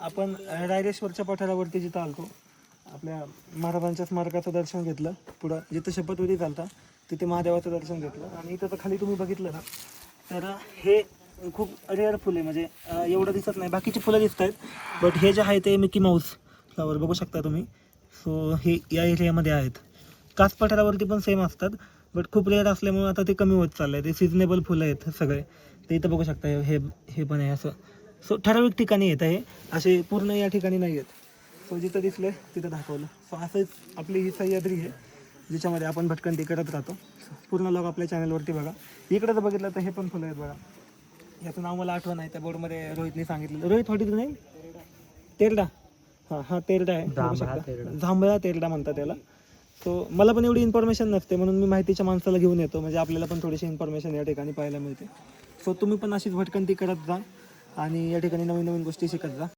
आपण रायरेश्वरच्या पठारावरती जिथं आलतो, आपल्या महाराजांच्या स्मारकाचं दर्शन घेतलं. पुढं जिथं शपथविधी चालता तिथे महादेवाचं दर्शन घेतलं. आणि इथं तर खाली तुम्ही बघितलं ना, तर हे खूप रेअर फुल आहे. म्हणजे एवढं दिसत नाही, बाकीची फुलं दिसत आहेत, बट हे जे आहे ते मिकी माऊस फ्लावर बघू शकता तुम्ही. सो हे या एरियामध्ये आहेत. कास पठारावरती पण सेम असतात, बट खूप रेअर असल्यामुळे आता ते कमी होत चाललं आहे. ते सिजनेबल फुलं आहेत सगळे. ते इथं बघू शकता, हे पण आहे असं. सो ठराविक ठिकाणी येत आहे, असे पूर्ण या ठिकाणी नाही आहेत. सो जिथं दिसले तिथं दाखवलं. सो असंच आपली ही सह्याद्री आहे, ज्याच्यामध्ये आपण भटकंती करत राहतो. पूर्ण लोक आपल्या चॅनलवरती बघा. इकडं जर बघितलं तर हे पण फुलं आहेत बघा. ह्याचं नाव मला आठवण आहे, त्या बोर्डमध्ये रोहितने सांगितलं. रोहित हॉटेल नाही, तेरडा. हां तेरडा आहे, बघू शकता. जांभळा तेरडा म्हणतात त्याला. सो मला पण एवढी इन्फॉर्मेशन नसते, म्हणून मी माहितीच्या माणसाला घेऊन येतो, म्हणजे आपल्याला पण थोडीशी इन्फॉर्मेशन या ठिकाणी पाहायला मिळते. सो तुम्ही पण अशीच भटकंती करत जा आणि या ठिकाणी नवीन नवीन गोष्टी शिकत जा.